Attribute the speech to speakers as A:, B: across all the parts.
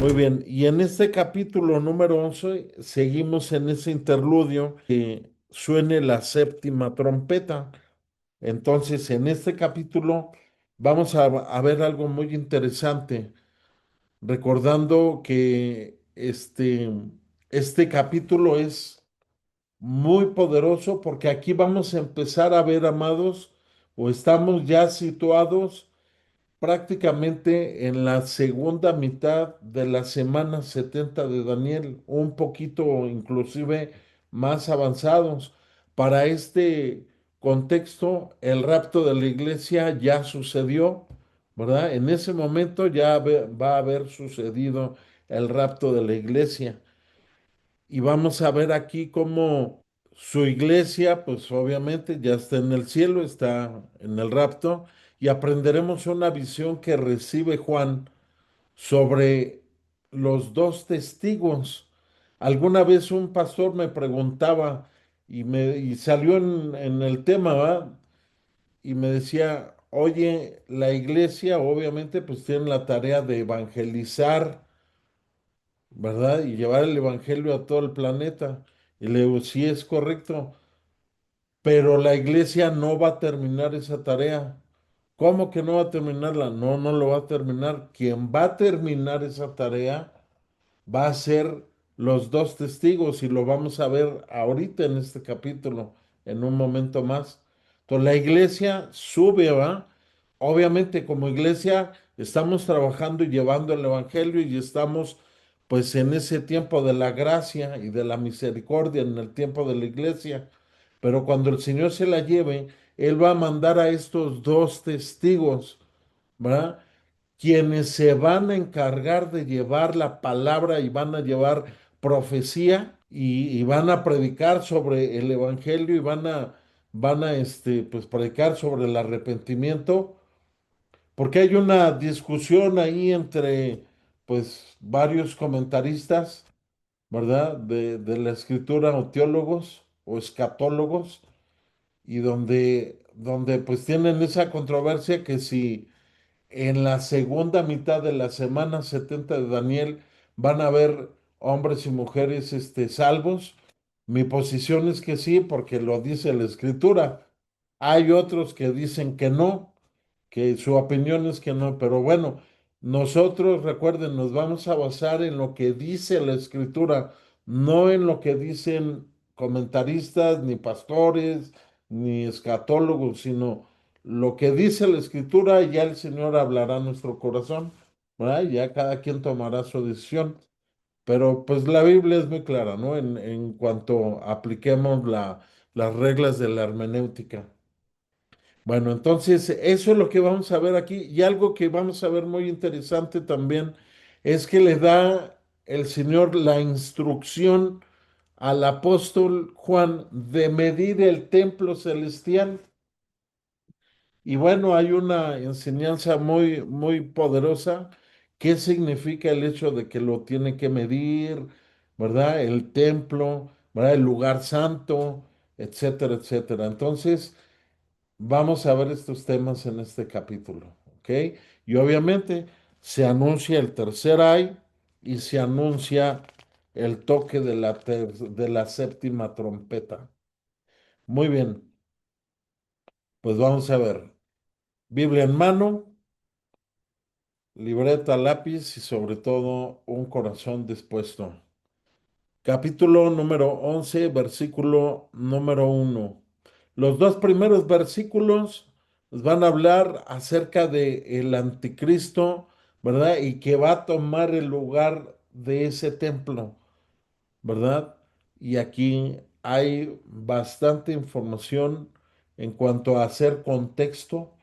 A: Muy bien, y en este capítulo número 11 seguimos en ese interludio que suene la séptima trompeta. Entonces, en este capítulo vamos a ver algo muy interesante, recordando que este capítulo es muy poderoso porque aquí vamos a empezar a ver, amados, o estamos ya situados prácticamente en la segunda mitad de la semana 70 de Daniel, un poquito inclusive más avanzados. Para este contexto, el rapto de la iglesia ya sucedió, ¿verdad? En ese momento ya va a haber sucedido el rapto de la iglesia. Y vamos a ver aquí cómo su iglesia, pues obviamente ya está en el cielo, está en el rapto, y aprenderemos una visión que recibe Juan sobre los dos testigos. Alguna vez un pastor me preguntaba y salió en el tema, ¿va? Y me decía, oye, la iglesia obviamente pues tiene la tarea de evangelizar, ¿verdad? Y llevar el evangelio a todo el planeta. Y le digo, sí es correcto, pero la iglesia no va a terminar esa tarea. ¿Cómo que no va a terminarla? No, no lo va a terminar. Quien va a terminar esa tarea va a ser los dos testigos y lo vamos a ver ahorita en este capítulo, en un momento más. Entonces la iglesia sube, ¿va? Obviamente como iglesia estamos trabajando y llevando el evangelio y estamos pues en ese tiempo de la gracia y de la misericordia, en el tiempo de la iglesia. Pero cuando el Señor se la lleve, Él va a mandar a estos dos testigos, ¿verdad? Quienes se van a encargar de llevar la palabra y van a llevar profecía y van a predicar sobre el evangelio y van a pues predicar sobre el arrepentimiento, porque hay una discusión ahí entre pues varios comentaristas, ¿verdad? De la escritura o teólogos o escatólogos y donde pues tienen esa controversia que si en la segunda mitad de la semana 70 de Daniel van a haber hombres y mujeres salvos. Mi posición es que sí, porque lo dice la Escritura. Hay otros que dicen que no, que su opinión es que no, pero bueno, nosotros, recuerden, nos vamos a basar en lo que dice la Escritura, no en lo que dicen comentaristas, ni pastores, ni escatólogos, sino lo que dice la Escritura, ya el Señor hablará a nuestro corazón, ¿verdad? Ya cada quien tomará su decisión. Pero pues la Biblia es muy clara, ¿no? En cuanto apliquemos las reglas de la hermenéutica. Bueno, entonces eso es lo que vamos a ver aquí. Y algo que vamos a ver muy interesante también es que le da el Señor la instrucción al apóstol Juan de medir el templo celestial. Y bueno, hay una enseñanza muy, muy poderosa. ¿Qué significa el hecho de que lo tiene que medir, ¿verdad? El templo, ¿verdad? El lugar santo, etcétera, etcétera. Entonces, vamos a ver estos temas en este capítulo, ¿ok? Y obviamente se anuncia el tercer ay y se anuncia el toque de la séptima trompeta. Muy bien, pues vamos a ver. Biblia en mano, libreta, lápiz y sobre todo un corazón dispuesto. Capítulo número 11, versículo número uno. Los dos primeros versículos nos van a hablar acerca de el anticristo, ¿verdad? Y que va a tomar el lugar de ese templo, ¿verdad? Y aquí hay bastante información en cuanto a hacer contexto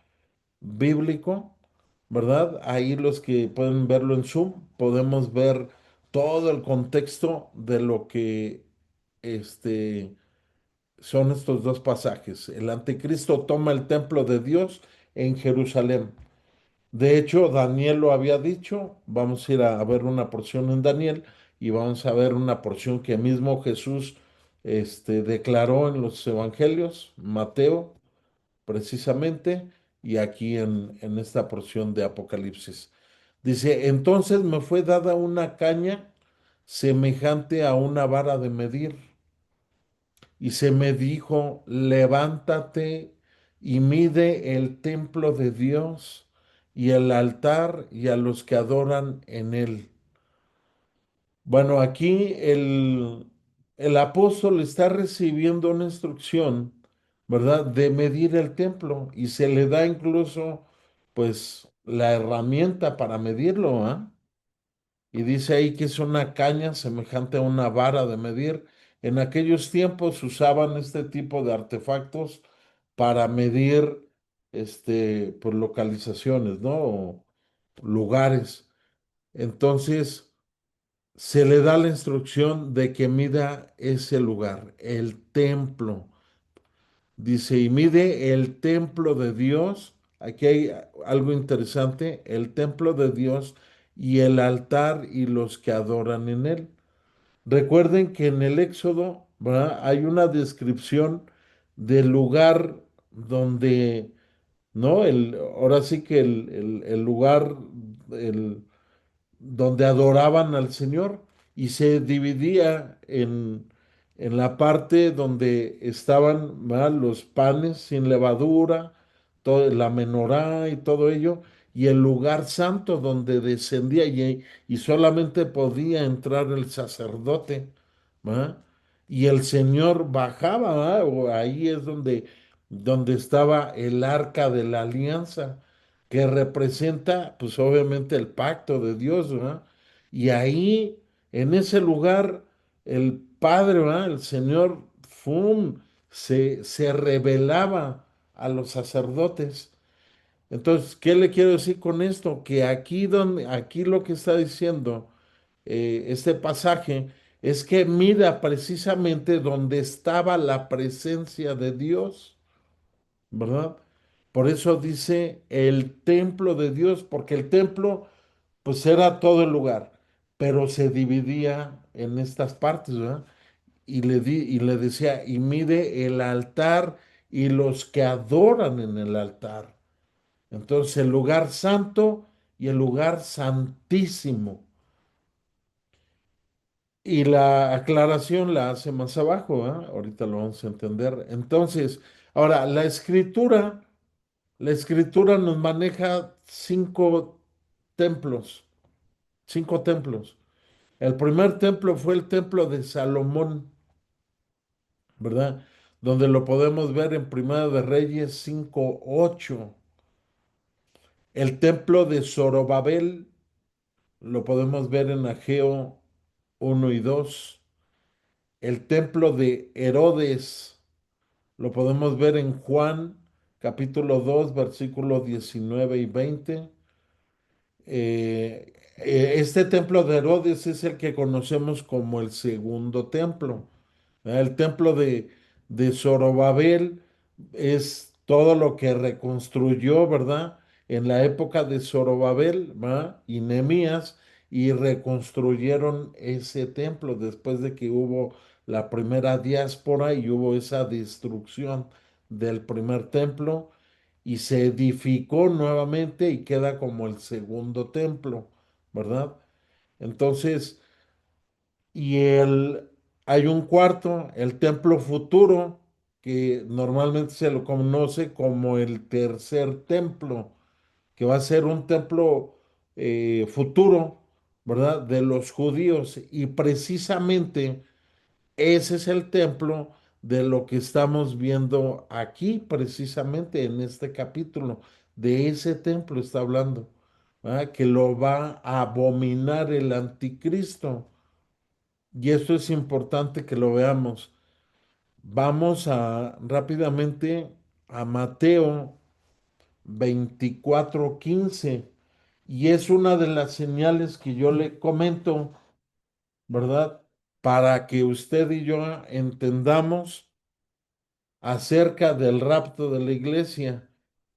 A: bíblico, ¿verdad? Ahí los que pueden verlo en Zoom, podemos ver todo el contexto de lo que este, son estos dos pasajes. El anticristo toma el templo de Dios en Jerusalén. De hecho, Daniel lo había dicho, vamos a ir a ver una porción en Daniel y vamos a ver una porción que mismo Jesús declaró en los evangelios, Mateo precisamente, y aquí en esta porción de Apocalipsis. Dice, entonces me fue dada una caña semejante a una vara de medir, y se me dijo, levántate y mide el templo de Dios y el altar y a los que adoran en él. Bueno, aquí el apóstol está recibiendo una instrucción, ¿verdad? De medir el templo y se le da incluso, pues, la herramienta para medirlo, ¿ah? Y dice ahí que es una caña semejante a una vara de medir. En aquellos tiempos usaban este tipo de artefactos para medir, pues, localizaciones, ¿no? O lugares. Entonces, se le da la instrucción de que mida ese lugar, el templo. Dice, y mide el templo de Dios. Aquí hay algo interesante, el templo de Dios y el altar y los que adoran en él. Recuerden que en el Éxodo, ¿verdad? Hay una descripción del lugar donde, ¿no? Ahora sí que el lugar, el, donde adoraban al Señor y se dividía en la parte donde estaban, ¿verdad?, los panes sin levadura, la menorá y todo ello, y el lugar santo donde descendía y solamente podía entrar el sacerdote, ¿verdad? Y el Señor bajaba, ¿verdad? Ahí es donde estaba el arca de la alianza que representa, pues obviamente el pacto de Dios, ¿verdad? Y ahí, en ese lugar, el Padre, ¿verdad? El Señor, ¡fum!, se revelaba a los sacerdotes. Entonces, ¿qué le quiero decir con esto? Que aquí lo que está diciendo este pasaje es que mira precisamente donde estaba la presencia de Dios, ¿verdad? Por eso dice el templo de Dios, porque el templo pues era todo el lugar, pero se dividía en estas partes, ¿verdad? Y le decía, y mide el altar y los que adoran en el altar. Entonces el lugar santo y el lugar santísimo. Y la aclaración la hace más abajo, ¿verdad? Ahorita lo vamos a entender. Entonces, ahora, la escritura nos maneja cinco templos. El primer templo fue el templo de Salomón, ¿verdad? Donde lo podemos ver en Primera de Reyes 5:8. El templo de Zorobabel lo podemos ver en Ageo 1 y 2. El templo de Herodes lo podemos ver en Juan capítulo 2 versículos 19 y 20. Este templo de Herodes es el que conocemos como el segundo templo. El templo de Zorobabel es todo lo que reconstruyó, ¿verdad? En la época de Zorobabel, ¿verdad? Y Nehemías, y reconstruyeron ese templo después de que hubo la primera diáspora y hubo esa destrucción del primer templo y se edificó nuevamente y queda como el segundo templo, ¿verdad? Entonces, y hay un cuarto, el templo futuro, que normalmente se lo conoce como el tercer templo, que va a ser un templo futuro, ¿verdad? De los judíos. Y precisamente ese es el templo de lo que estamos viendo aquí, precisamente en este capítulo. De ese templo está hablando, ¿verdad? Que lo va a abominar el anticristo. Y esto es importante que lo veamos. Vamos rápidamente a Mateo 24:15. Y es una de las señales que yo le comento, ¿verdad? Para que usted y yo entendamos acerca del rapto de la iglesia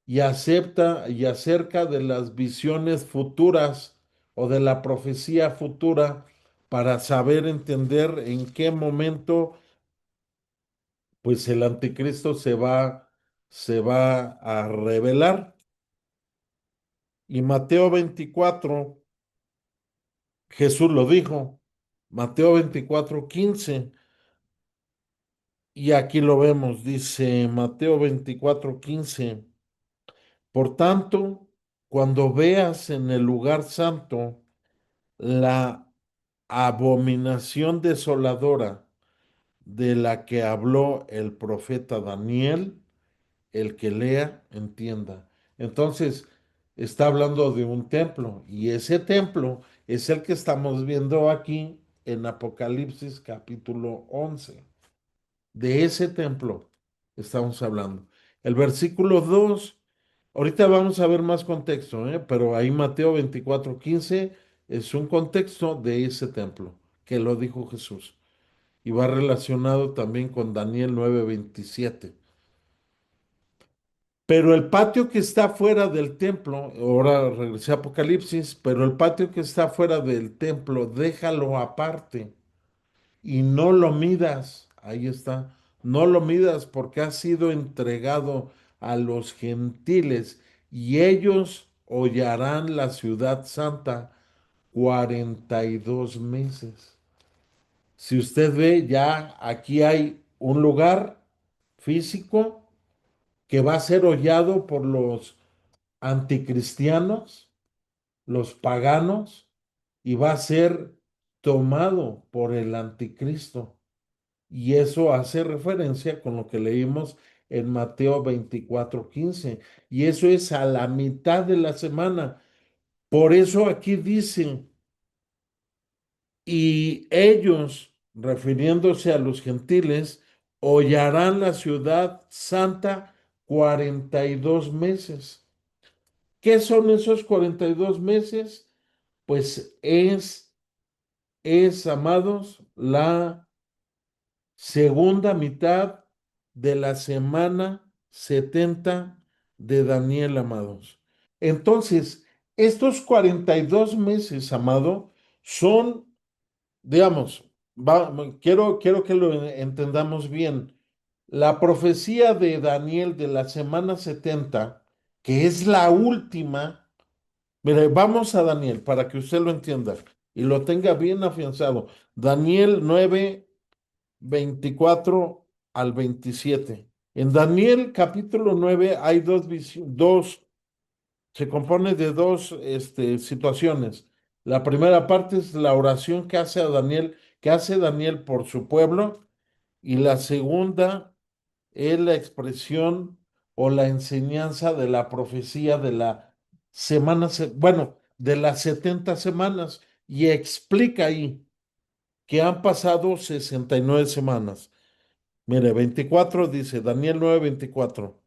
A: y acerca de las visiones futuras o de la profecía futura para saber entender en qué momento pues el anticristo se va a revelar. Y Mateo 24, Jesús lo dijo, Mateo 24:15, y aquí lo vemos, dice Mateo 24:15, por tanto, cuando veas en el lugar santo la abominación desoladora de la que habló el profeta Daniel, el que lea, entienda. Entonces, está hablando de un templo y ese templo es el que estamos viendo aquí en Apocalipsis capítulo 11. De ese templo estamos hablando. El versículo 2, ahorita vamos a ver más contexto, pero ahí Mateo 24:15 es un contexto de ese templo que lo dijo Jesús y va relacionado también con Daniel 9:27. Pero el patio que está fuera del templo, ahora regresé a Apocalipsis, pero el patio que está fuera del templo, déjalo aparte y no lo midas. Ahí está. No lo midas porque ha sido entregado a los gentiles y ellos hollarán la ciudad santa 42 meses. Si usted ve, ya aquí hay un lugar físico que va a ser hollado por los anticristianos, los paganos, y va a ser tomado por el anticristo. Y eso hace referencia con lo que leímos en Mateo 24:15. Y eso es a la mitad de la semana. Por eso aquí dicen, y ellos, refiriéndose a los gentiles, hollarán la ciudad santa 42 meses. ¿Qué son esos 42 meses? Pues amados, la segunda mitad de la semana 70 de Daniel, amados. Entonces, estos 42 meses, amado, son, digamos, quiero que lo entendamos bien. La profecía de Daniel de la semana 70, que es la última. Mire, vamos a Daniel para que usted lo entienda y lo tenga bien afianzado. Daniel 9:24 al 27. En Daniel capítulo 9 hay se compone de dos situaciones. La primera parte es la oración que hace Daniel por su pueblo, y la segunda es la expresión o la enseñanza de la profecía de la bueno, de las 70 semanas, y explica ahí que han pasado 69 semanas. Mire, 24 dice, Daniel 9:24,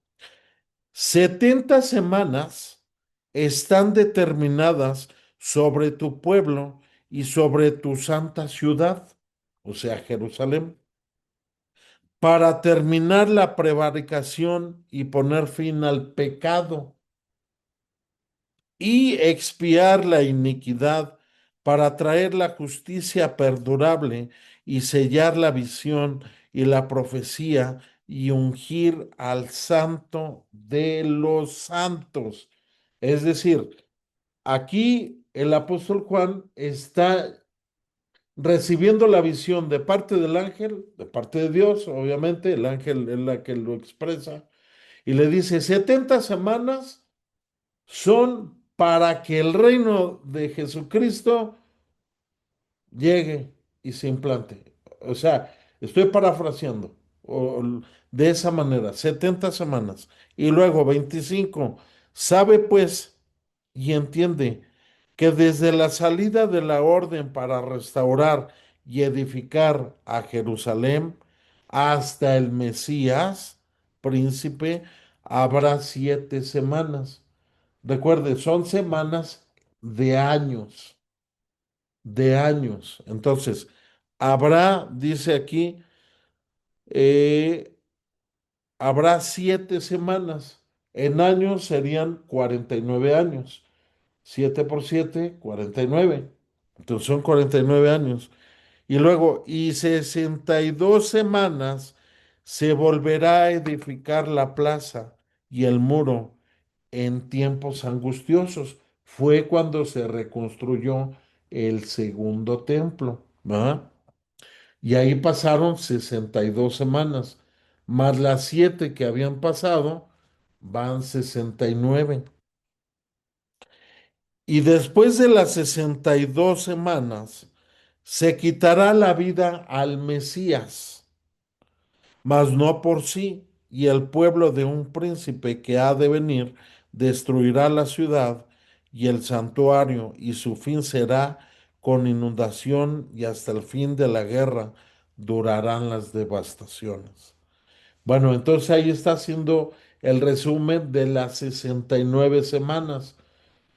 A: 70 semanas están determinadas sobre tu pueblo y sobre tu santa ciudad, o sea, Jerusalén, para terminar la prevaricación y poner fin al pecado y expiar la iniquidad, para traer la justicia perdurable y sellar la visión y la profecía y ungir al santo de los santos. Es decir, aquí el apóstol Juan está recibiendo la visión de parte del ángel, de parte de Dios, obviamente, el ángel es la que lo expresa, y le dice, 70 semanas son para que el reino de Jesucristo llegue y se implante. O sea, estoy parafraseando de esa manera, 70 semanas. Y luego 25, sabe pues y entiende que desde la salida de la orden para restaurar y edificar a Jerusalén hasta el Mesías, príncipe, habrá 7 semanas. Recuerde, son semanas de años, de años. Entonces, dice aquí, eh, habrá 7 semanas. En años serían 49 años. 7 por 7, 49. Entonces son 49 años. Y luego, y 62 semanas se volverá a edificar la plaza y el muro en tiempos angustiosos. fue cuando se reconstruyó el segundo templo, ¿va? Y ahí pasaron 62 semanas, más las 7 que habían pasado, van 69. Y después de las 62 semanas, se quitará la vida al Mesías, mas no por sí, y el pueblo de un príncipe que ha de venir destruirá la ciudad y el santuario, y su fin será con inundación, y hasta el fin de la guerra durarán las devastaciones. Bueno, entonces ahí está haciendo el resumen de las 69 semanas.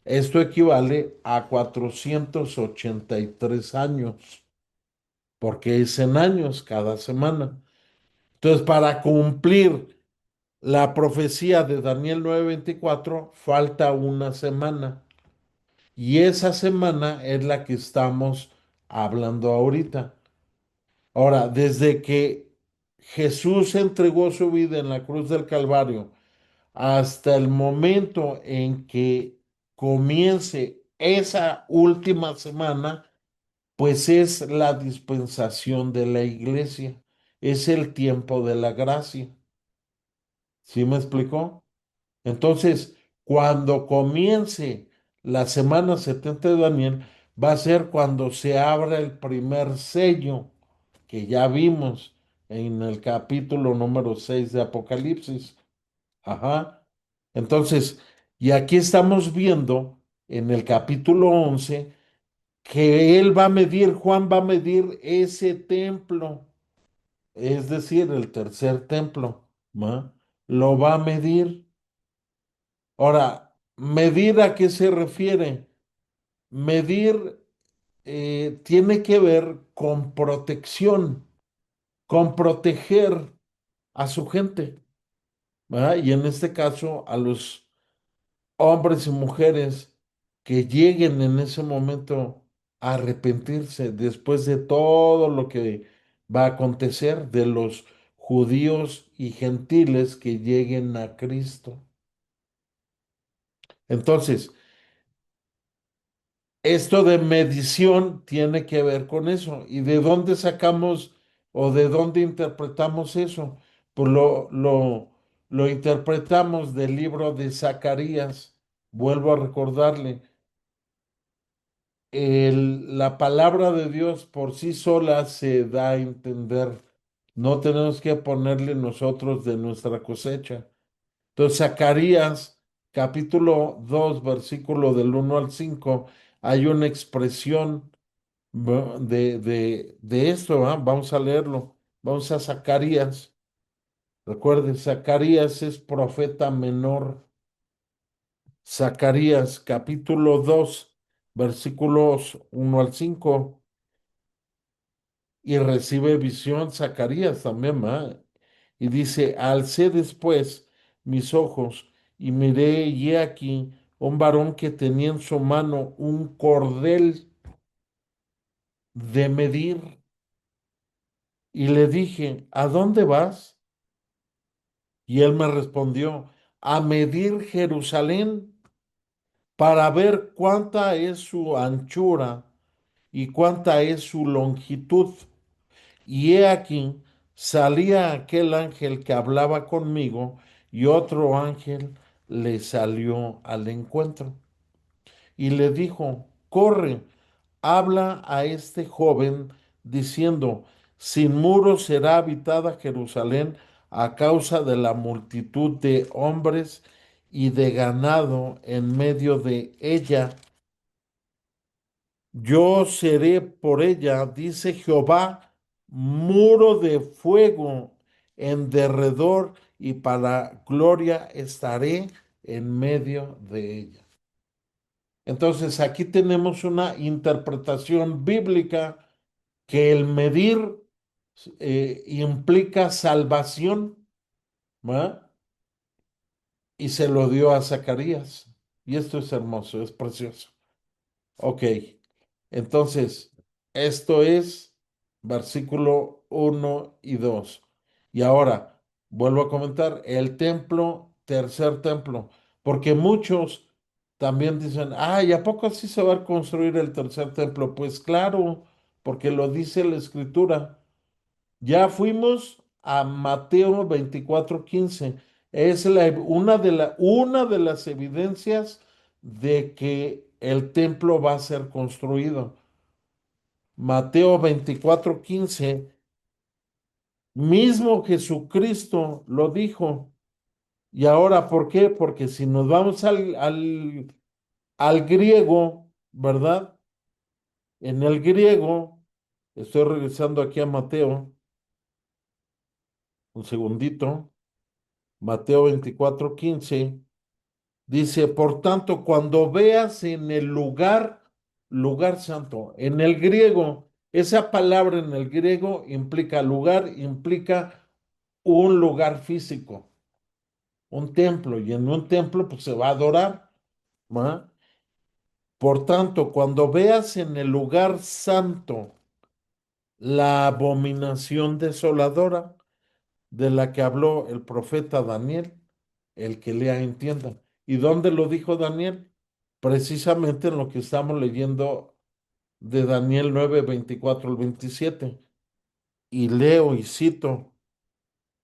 A: Esto equivale a 483 años, porque es en años cada semana. Entonces, para cumplir la profecía de Daniel 9:24, falta una semana. Y esa semana es la que estamos hablando ahorita. Ahora, desde que Jesús entregó su vida en la cruz del Calvario hasta el momento en que comience esa última semana, pues es la dispensación de la iglesia, es el tiempo de la gracia. ¿Sí me explicó? Entonces, cuando comience la semana 70 de Daniel, va a ser cuando se abra el primer sello que ya vimos en el capítulo número 6 de Apocalipsis. Ajá. Entonces, y aquí estamos viendo en el capítulo 11 que él va a medir, Juan va a medir ese templo, es decir, el tercer templo, ¿va? Lo va a medir. Ahora, ¿medir a qué se refiere? Medir tiene que ver con protección, con proteger a su gente, ¿va? Y en este caso a los hombres y mujeres que lleguen en ese momento a arrepentirse después de todo lo que va a acontecer de los judíos y gentiles que lleguen a Cristo. Entonces, esto de medición tiene que ver con eso. ¿Y de dónde sacamos o de dónde interpretamos eso? Pues lo interpretamos del libro de Zacarías. Vuelvo a recordarle, la palabra de Dios por sí sola se da a entender. No tenemos que ponerle nosotros de nuestra cosecha. Entonces, Zacarías, capítulo 2 versículo del 1 al 5, hay una expresión de esto, ¿va? Vamos a leerlo. Vamos a Zacarías. Recuerden, Zacarías es profeta menor. Zacarías, capítulo 2 versículos 1 al 5. Y recibe visión Zacarías también, ¿va? Y dice, alcé después mis ojos y miré, y he aquí un varón que tenía en su mano un cordel de medir. Y le dije, ¿a dónde vas? Y él me respondió, a medir Jerusalén para ver cuánta es su anchura y cuánta es su longitud. Y he aquí, salía aquel ángel que hablaba conmigo, y otro ángel le salió al encuentro y le dijo, corre, habla a este joven diciendo, sin muros será habitada Jerusalén a causa de la multitud de hombres y de ganado en medio de ella. Yo seré por ella, dice Jehová, muro de fuego en derredor, y para gloria estaré en medio de ella. Entonces aquí tenemos una interpretación bíblica que el medir implica salvación, ¿va? Y se lo dio a Zacarías. Y esto es hermoso, es precioso. Ok, entonces, esto es versículo 1 y 2. Y ahora, vuelvo a comentar, el templo, tercer templo, porque muchos también dicen, ay, ¿a poco sí se va a construir el tercer templo? Pues claro, porque lo dice la Escritura. Ya fuimos a Mateo 24:15. Es una de las evidencias de que el templo va a ser construido. Mateo 24:15, mismo Jesucristo lo dijo. Y ahora, ¿por qué? Porque si nos vamos al griego, ¿verdad? En el griego, estoy regresando aquí a Mateo, un segundito, Mateo 24:15, dice, por tanto, cuando veas en el lugar santo, en el griego, esa palabra en el griego implica lugar, implica un lugar físico, un templo, y en un templo pues se va a adorar, ¿va? Por tanto, cuando veas en el lugar santo la abominación desoladora de la que habló el profeta Daniel, el que lea entienda. ¿Y dónde lo dijo Daniel? Precisamente en lo que estamos leyendo de Daniel 9:24 al 27. Y leo y cito,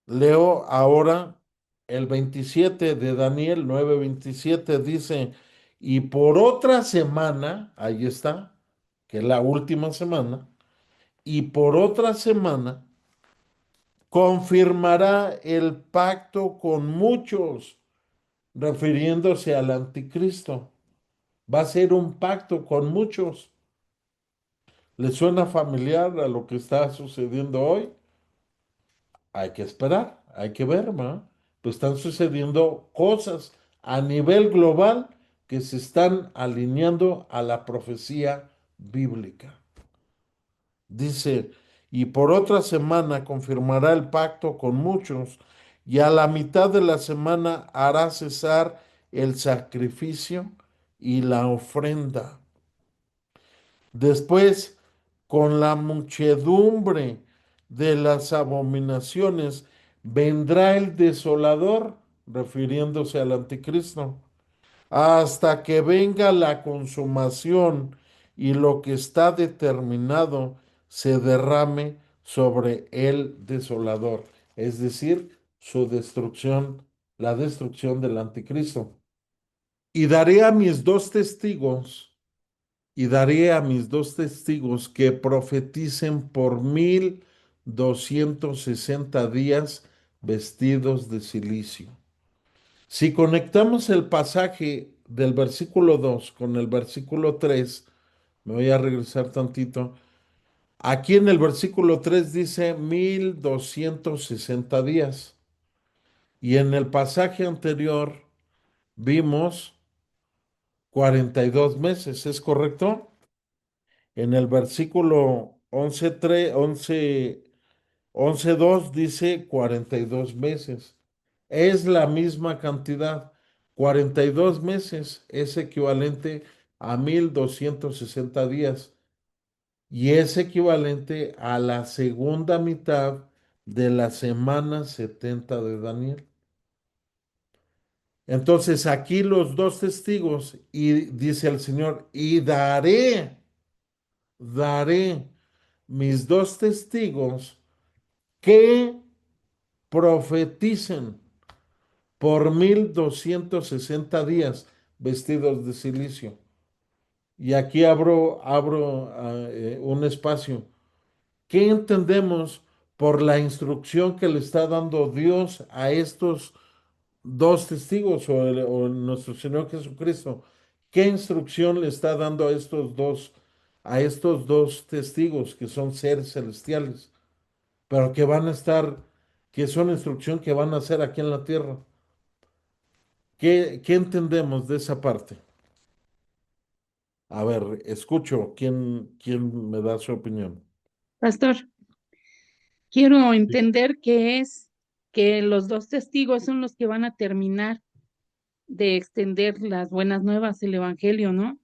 A: leo ahora el 27 de Daniel 9:27 dice, y por otra semana, ahí está, que es la última semana, y por otra semana confirmará el pacto con muchos, refiriéndose al anticristo. Va a ser un pacto con muchos. ¿Le suena familiar a lo que está sucediendo hoy? Hay que esperar, hay que ver, ¿ma? Pues están sucediendo cosas a nivel global que se están alineando a la profecía bíblica. Dice, y por otra semana confirmará el pacto con muchos, y a la mitad de la semana hará cesar el sacrificio y la ofrenda. Después, con la muchedumbre de las abominaciones, vendrá el desolador, refiriéndose al anticristo, hasta que venga la consumación y lo que está determinado se derrame sobre el desolador, es decir, su destrucción, la destrucción del anticristo. Y daré a mis dos testigos y daré a mis dos testigos que profeticen por 1260 días vestidos de silicio. Si conectamos el pasaje del versículo 2 con el versículo 3, me voy a regresar tantito. Aquí en el versículo 3 dice 1260 días. Y en el pasaje anterior vimos 42 meses, ¿es correcto? En el versículo 11:2 dice 42 meses. Es la misma cantidad. 42 meses es equivalente a 1260 días y es equivalente a la segunda mitad de la semana 70 de Daniel. Entonces aquí los dos testigos y dice el Señor, y daré mis dos testigos que profeticen por 1260 días vestidos de silicio. Y aquí abro un espacio. ¿Qué entendemos por la instrucción que le está dando Dios a estos dos testigos o nuestro Señor Jesucristo? ¿Qué instrucción le está dando a estos dos testigos que son seres celestiales, pero que van a estar, que son instrucción que van a hacer aquí en la tierra? ¿Qué entendemos de esa parte? A ver, escucho, ¿quién me da su opinión?
B: Pastor, quiero entender que es que los dos testigos son los que van a terminar de extender las buenas nuevas, el evangelio, ¿no?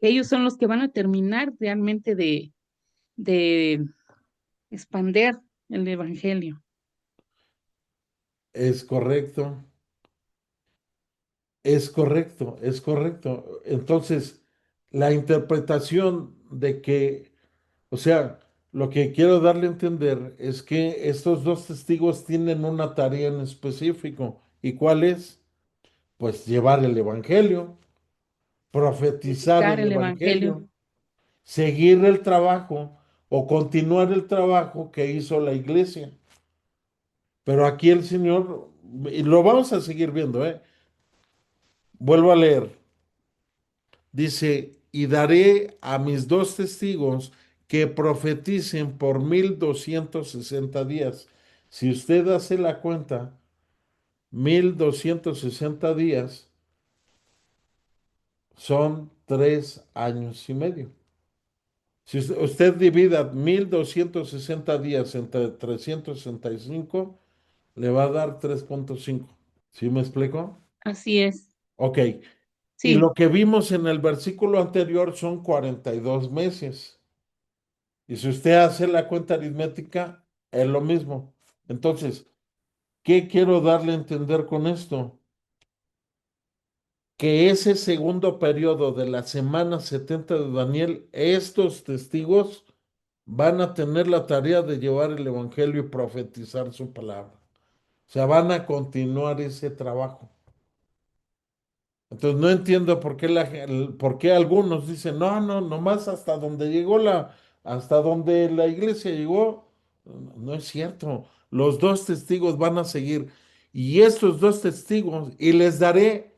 B: Ellos son los que van a terminar realmente de expander el evangelio.
A: Es correcto. Es correcto, es correcto. Entonces, la interpretación de que, o sea, lo que quiero darle a entender es que estos dos testigos tienen una tarea en específico. ¿Y cuál es? Pues llevar el evangelio, profetizar
B: Predicar
A: el
B: el evangelio.
A: evangelio, seguir el trabajo o continuar el trabajo que hizo la iglesia. Pero aquí el Señor, y lo vamos a seguir viendo, ¿eh? Vuelvo a leer. Dice, y daré a mis dos testigos que profeticen por 1260 días. Si usted hace la cuenta, 1260 días son 3 años y medio. Si usted divida 1260 días entre 365, le va a dar 3,5. ¿Sí me explico?
B: Así es.
A: Ok. Y
B: Sí,
A: lo que vimos en el versículo anterior son 42 meses. Y si usted hace la cuenta aritmética, es lo mismo. Entonces, ¿qué quiero darle a entender con esto? Que ese segundo periodo de la semana 70 de Daniel, estos testigos van a tener la tarea de llevar el evangelio y profetizar su palabra. O sea, van a continuar ese trabajo. Entonces no entiendo por qué, por qué algunos dicen, no, no, nomás hasta donde llegó hasta donde la iglesia llegó. No, no es cierto. Los dos testigos van a seguir. Y estos dos testigos, y les daré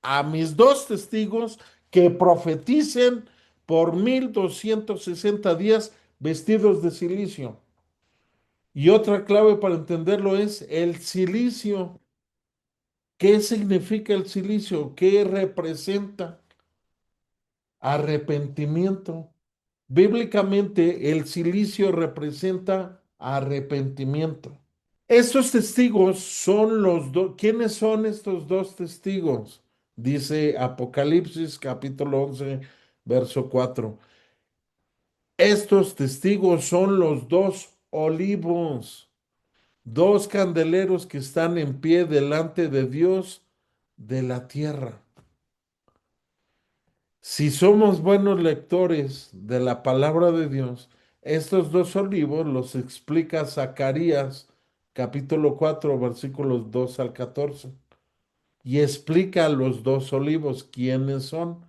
A: a mis dos testigos que profeticen por 1260 días vestidos de silicio. Y otra clave para entenderlo es el silicio. ¿Qué significa el silicio? ¿Qué representa? Arrepentimiento. Bíblicamente, el silicio representa arrepentimiento. Estos testigos son los dos. ¿Quiénes son estos dos testigos? Dice Apocalipsis capítulo 11, verso 4. Estos testigos son los dos olivos, dos candeleros que están en pie delante de Dios de la tierra. Si somos buenos lectores de la palabra de Dios, estos dos olivos los explica Zacarías capítulo 4 versículos 2 al 14 y explica a los dos olivos quiénes son.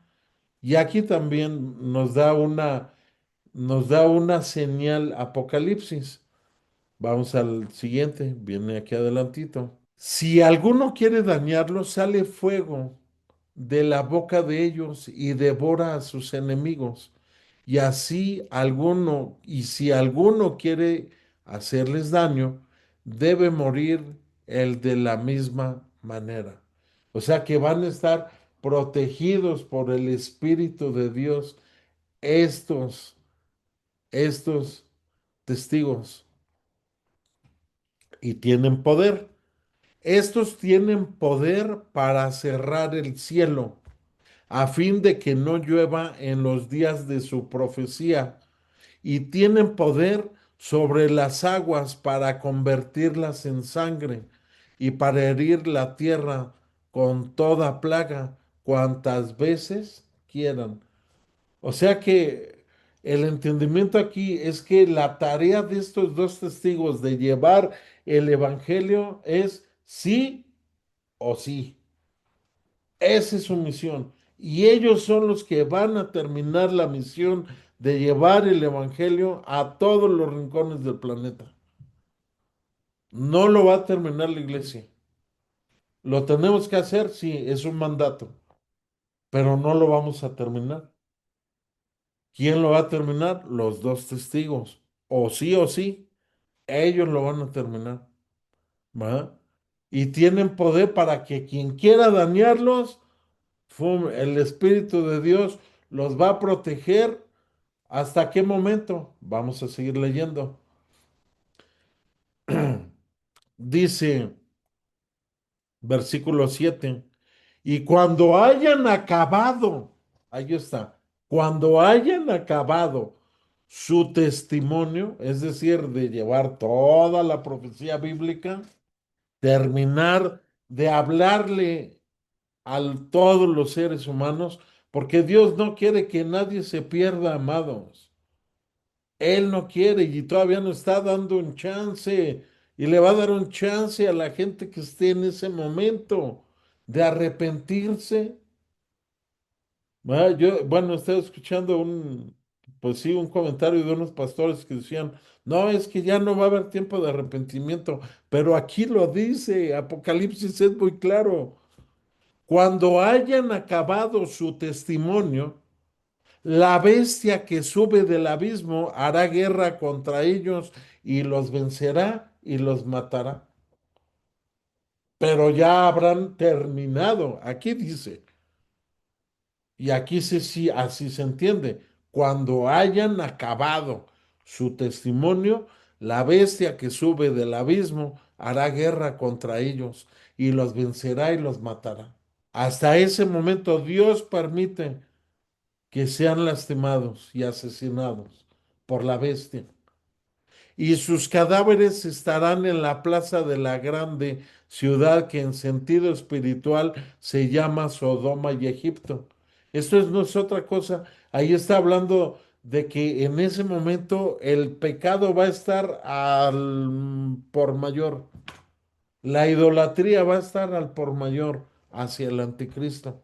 A: Y aquí también nos da una señal Apocalipsis. Vamos al siguiente, viene aquí adelantito. Si alguno quiere dañarlos, sale fuego de la boca de ellos y devora a sus enemigos. Y si alguno quiere hacerles daño, debe morir el de la misma manera. O sea que van a estar protegidos por el Espíritu de Dios estos testigos y tienen poder. Estos tienen poder para cerrar el cielo, a fin de que no llueva en los días de su profecía, y tienen poder sobre las aguas para convertirlas en sangre, y para herir la tierra con toda plaga, cuantas veces quieran. O sea que el entendimiento aquí es que la tarea de estos dos testigos de llevar el evangelio es sí o sí. Esa es su misión. Y ellos son los que van a terminar la misión de llevar el evangelio a todos los rincones del planeta. No lo va a terminar la iglesia. Lo tenemos que hacer, sí, es un mandato, pero no lo vamos a terminar. ¿Quién lo va a terminar? Los dos testigos. O sí, ellos lo van a terminar. ¿Va? Y tienen poder para que quien quiera dañarlos, el Espíritu de Dios los va a proteger. ¿Hasta qué momento? Vamos a seguir leyendo. Dice, versículo 7. Y cuando hayan acabado, ahí está, cuando hayan acabado su testimonio, es decir, de llevar toda la profecía bíblica, terminar de hablarle a todos los seres humanos, porque Dios no quiere que nadie se pierda, amados. Él no quiere y todavía nos está dando un chance y le va a dar un chance a la gente que esté en ese momento de arrepentirse. Yo, bueno, estaba escuchando pues sí, un comentario de unos pastores que decían, no, es que ya no va a haber tiempo de arrepentimiento, pero aquí lo dice, Apocalipsis es muy claro. Cuando hayan acabado su testimonio, la bestia que sube del abismo hará guerra contra ellos y los vencerá y los matará. Pero ya habrán terminado. Aquí dice, y aquí sí, así se entiende. Cuando hayan acabado su testimonio, la bestia que sube del abismo hará guerra contra ellos y los vencerá y los matará. Hasta ese momento Dios permite que sean lastimados y asesinados por la bestia. Y sus cadáveres estarán en la plaza de la grande ciudad que en sentido espiritual se llama Sodoma y Egipto. No es otra cosa. Ahí está hablando de que en ese momento el pecado va a estar al por mayor. La idolatría va a estar al por mayor hacia el anticristo.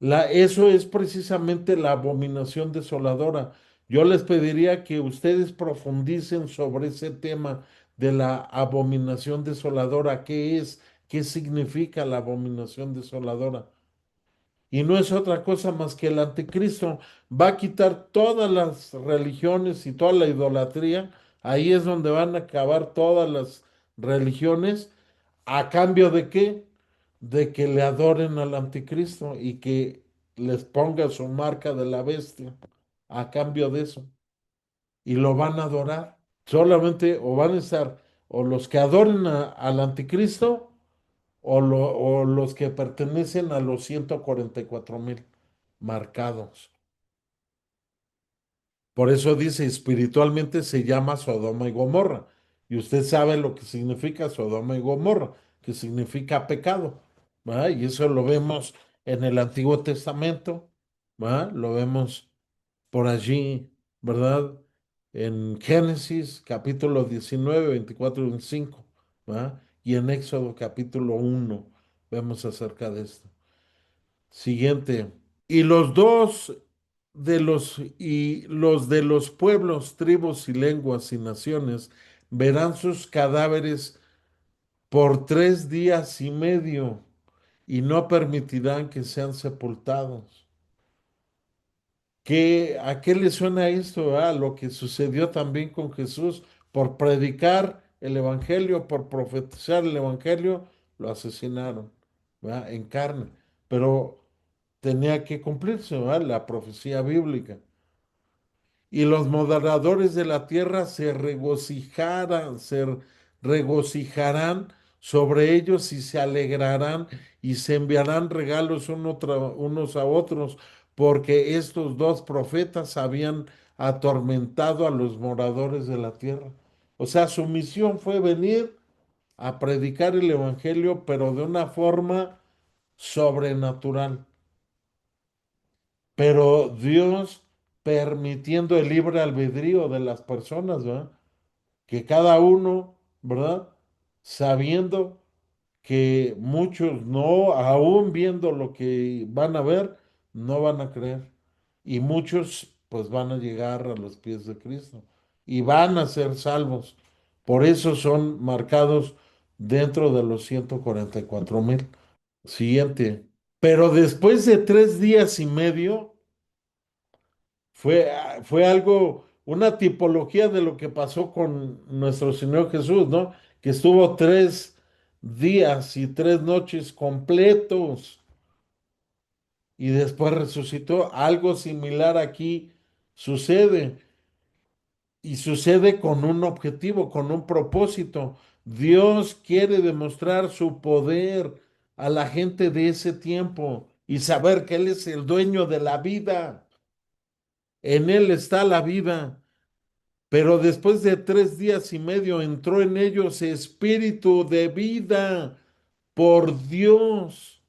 A: Eso es precisamente la abominación desoladora. Yo les pediría que ustedes profundicen sobre ese tema de la abominación desoladora. ¿Qué es? ¿Qué significa la abominación desoladora? Y no es otra cosa más que el anticristo va a quitar todas las religiones y toda la idolatría. Ahí es donde van a acabar todas las religiones. ¿A cambio de qué? De que le adoren al anticristo y que les ponga su marca de la bestia. A cambio de eso. Y lo van a adorar. Solamente o van a estar o los que adoren al anticristo o los que pertenecen a los 144,000 marcados. Por eso dice, espiritualmente se llama Sodoma y Gomorra. Y usted sabe lo que significa Sodoma y Gomorra, que significa pecado. ¿Va? Y eso lo vemos en el Antiguo Testamento. ¿Va? Lo vemos por allí, ¿verdad? En Génesis capítulo 19, 24 y 25. ¿Va? Y en Éxodo capítulo 1 vemos acerca de esto. Siguiente. Y los de los pueblos, tribus y lenguas y naciones verán sus cadáveres por 3 días y medio y no permitirán que sean sepultados. ¿A qué le suena esto? Lo que sucedió también con Jesús por predicar el evangelio, por profetizar el evangelio, lo asesinaron, ¿verdad? En carne. Pero tenía que cumplirse, ¿verdad? La profecía bíblica. Y los moderadores de la tierra se regocijarán sobre ellos y se alegrarán y se enviarán regalos unos a otros, porque estos dos profetas habían atormentado a los moradores de la tierra. O sea, su misión fue venir a predicar el evangelio, pero de una forma sobrenatural. Pero Dios permitiendo el libre albedrío de las personas, ¿verdad? Que cada uno, ¿verdad? Sabiendo que muchos no, aún viendo lo que van a ver, no van a creer. Y muchos pues van a llegar a los pies de Cristo y van a ser salvos. Por eso son marcados dentro de los 144,000. Siguiente. Pero después de 3 días y medio, fue algo, una tipología de lo que pasó con nuestro Señor Jesús, ¿no? Que estuvo 3 días y 3 noches completos y después resucitó. Algo similar aquí sucede y sucede con un objetivo, con un propósito. Dios quiere demostrar su poder a la gente de ese tiempo y saber que Él es el dueño de la vida. En Él está la vida. Pero después de 3 días y medio entró en ellos espíritu de vida por Dios.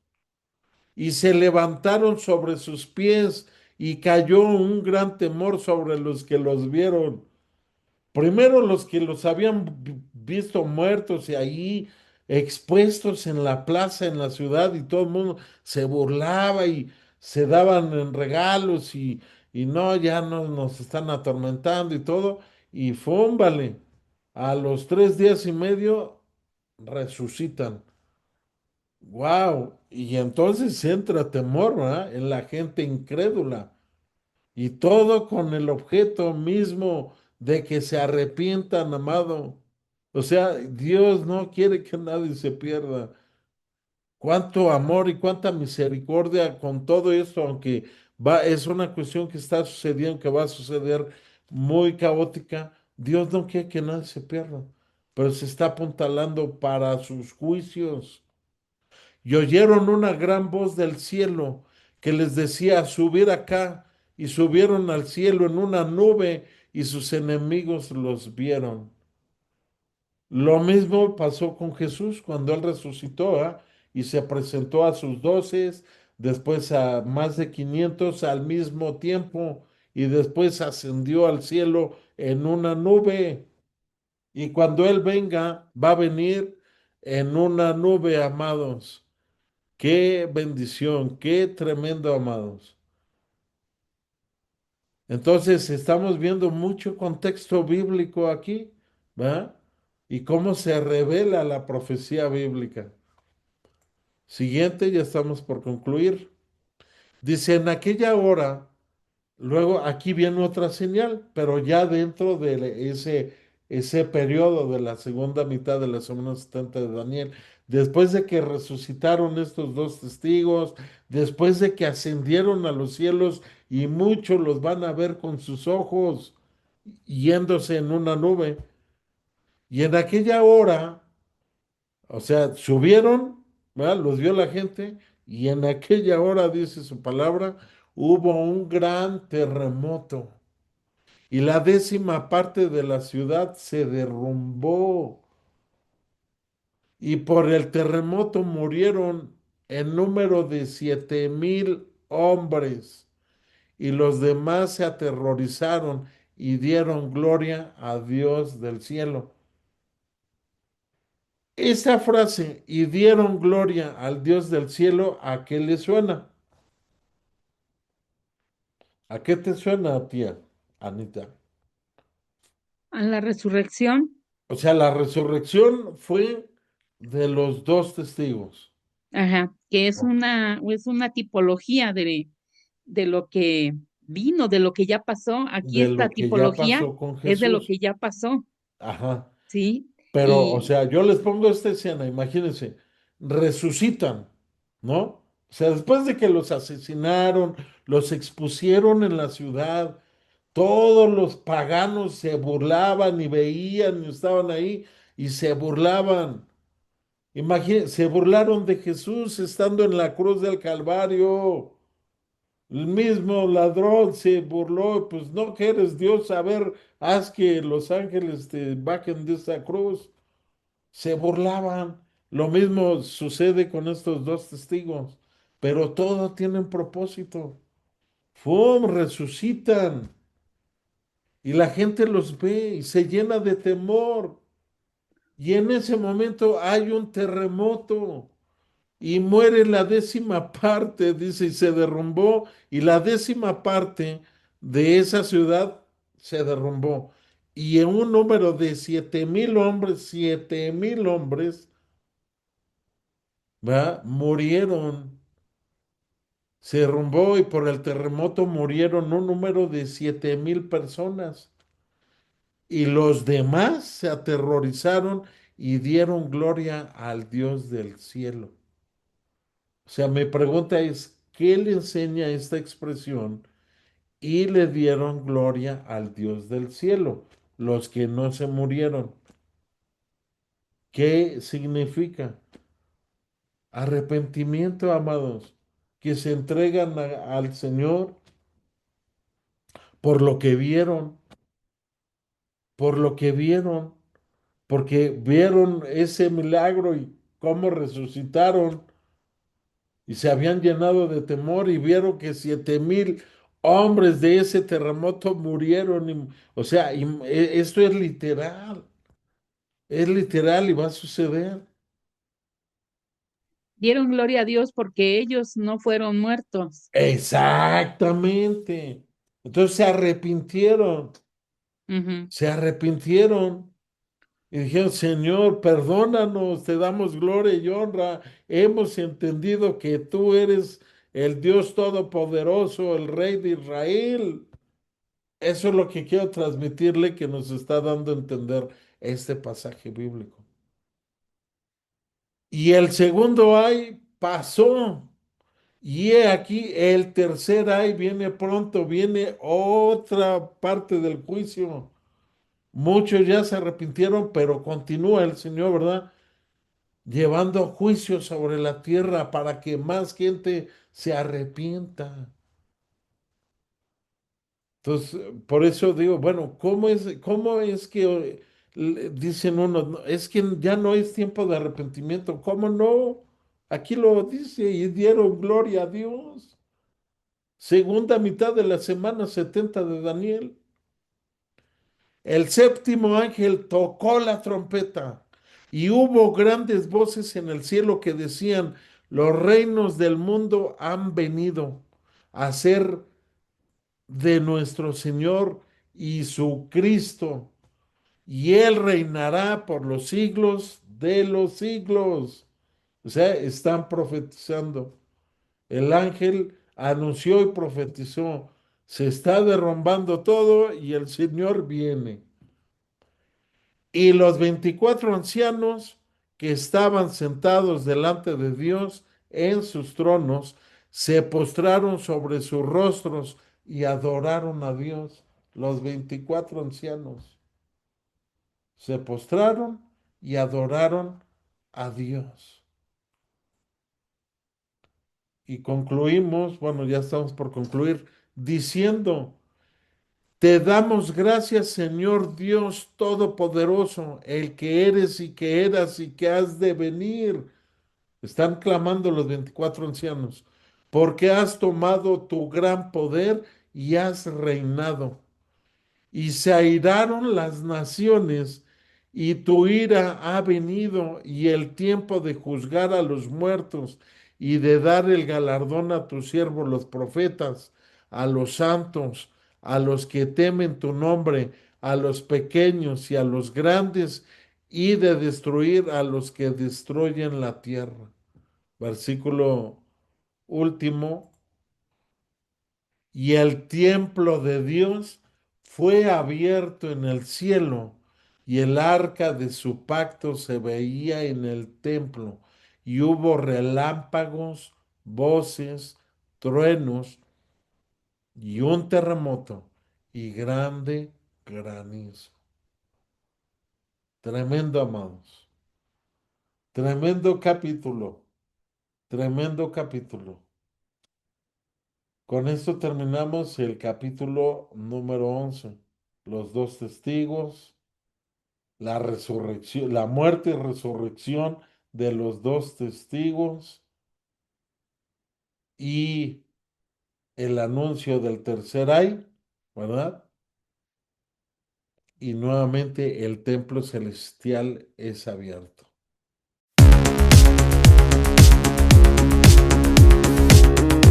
A: y se levantaron sobre sus pies y cayó un gran temor sobre los que los vieron. Primero los que los habían visto muertos y ahí expuestos en la plaza, en la ciudad, y todo el mundo se burlaba y se daban en regalos y no, ya no, nos están atormentando y todo. Y fúmbale, a los 3 días y medio resucitan. ¡Wow! Y entonces entra temor, ¿verdad? En la gente incrédula. Y todo con el objeto mismo de que se arrepientan, amado. O sea, Dios no quiere que nadie se pierda. Cuánto amor y cuánta misericordia con todo esto, aunque es una cuestión que está sucediendo, que va a suceder muy caótica. Dios no quiere que nadie se pierda, pero se está apuntalando para sus juicios. Y oyeron una gran voz del cielo que les decía, subir acá. Y subieron al cielo en una nube y sus enemigos los vieron. Lo mismo pasó con Jesús cuando él resucitó, ¿ah? Y se presentó a sus 12, después a más de 500 al mismo tiempo, y después ascendió al cielo en una nube. Y cuando él venga, va a venir en una nube, amados. Qué bendición, qué tremendo, amados. Entonces, estamos viendo mucho contexto bíblico aquí, ¿verdad? Y cómo se revela la profecía bíblica. Siguiente, ya estamos por concluir. Dice, en aquella hora, luego aquí viene otra señal, pero ya dentro de ese periodo de la segunda mitad de la semana 70 de Daniel, después de que resucitaron estos dos testigos, después de que ascendieron a los cielos y muchos los van a ver con sus ojos yéndose en una nube. Y en aquella hora, o sea, subieron, ¿verdad? Los vio la gente y en aquella hora, dice su palabra, hubo un gran terremoto y la 10ª parte de la ciudad se derrumbó y por el terremoto murieron en número de 7,000 hombres y los demás se aterrorizaron y dieron gloria a Dios del cielo. Esa frase, y dieron gloria al Dios del cielo, ¿a qué le suena? ¿A qué te suena, tía Anita?
B: A la resurrección,
A: O sea, la resurrección fue de los dos testigos,
B: ajá, que
A: ¿no?
B: es una tipología de lo que vino, de lo que ya pasó. Aquí
A: De
B: esta
A: lo que ya
B: tipología
A: pasó con
B: es de lo
A: Jesús.
B: que ya pasó,
A: Ajá.
B: ¿sí?
A: Pero, o
B: Y
A: sea, yo les pongo esta escena, imagínense, resucitan, ¿no? O sea, después de que los asesinaron, los expusieron en la ciudad, todos los paganos se burlaban y veían y estaban ahí y se burlaban. Imagínense, se burlaron de Jesús estando en la cruz del Calvario. El mismo ladrón se burló, pues no que eres Dios, a ver, haz que los ángeles te bajen de esa cruz. Se burlaban. Lo mismo sucede con estos dos testigos, pero todo tiene un propósito. ¡Fum! Resucitan y la gente los ve y se llena de temor. Y en ese momento hay un terremoto y muere la 10ª parte, dice, y se derrumbó y la 10ª parte de esa ciudad se derrumbó. Y en un número de 7,000 hombres, 7,000 hombres, ¿verdad? Murieron. Se derrumbó y por el terremoto murieron un número de 7,000 personas. Y los demás se aterrorizaron y dieron gloria al Dios del cielo. O sea, mi pregunta es, ¿qué le enseña esta expresión? Y le dieron gloria al Dios del cielo, los que no se murieron. ¿Qué significa? Arrepentimiento, amados, que se entregan al Señor por lo que vieron, por lo que vieron, porque vieron ese milagro y cómo resucitaron. y se habían llenado de temor y vieron que 7,000 hombres de ese terremoto murieron. O sea, esto es literal y va a suceder.
B: Dieron gloria a Dios porque ellos no fueron muertos.
A: Exactamente. Entonces
B: Ujú.
A: se arrepintieron y dijeron, Señor, perdónanos, te damos gloria y honra. Hemos entendido que tú eres el Dios Todopoderoso, el Rey de Israel. Eso es lo que quiero transmitirle que nos está dando a entender este pasaje bíblico. Y el segundo ay pasó. Y he aquí, el tercer ay viene pronto, viene otra parte del juicio. Muchos ya se arrepintieron, pero continúa el Señor, ¿verdad? Llevando juicio sobre la tierra para que más gente se arrepienta. Entonces, por eso digo, bueno, cómo es que dicen unos, "No, es que ya no es tiempo de arrepentimiento"? ¿Cómo no? Aquí lo dice y dieron gloria a Dios. Segunda mitad de la semana 70 de Daniel. El séptimo ángel tocó la trompeta y hubo grandes voces en el cielo que decían, los reinos del mundo han venido a ser de nuestro Señor y su Cristo, y Él reinará por los siglos de los siglos. O sea, están profetizando. El ángel anunció y profetizó, se está derrumbando todo y el Señor viene. Y los 24 ancianos que estaban sentados delante de Dios en sus tronos se postraron sobre sus rostros y adoraron a Dios. Los 24 ancianos se postraron y adoraron a Dios. Y concluimos, bueno, ya estamos por concluir, diciendo, te damos gracias, Señor Dios Todopoderoso, el que eres y que eras y que has de venir. Están clamando los 24 ancianos, porque has tomado tu gran poder y has reinado. Y se airaron las naciones, y tu ira ha venido, y el tiempo de juzgar a los muertos y de dar el galardón a tus siervos los profetas, a los santos, a los que temen tu nombre, a los pequeños y a los grandes, y de destruir a los que destruyen la tierra. Versículo último. Y el templo de Dios fue abierto en el cielo, y el arca de su pacto se veía en el templo, y hubo relámpagos, voces, truenos, y un terremoto, y grande granizo. Tremendo, amados. Tremendo capítulo. Tremendo capítulo. Con esto terminamos el capítulo número 11. Los dos testigos, la resurrección, la muerte y resurrección de los dos testigos y el anuncio del tercer ay, ¿verdad? Y nuevamente el templo celestial es abierto.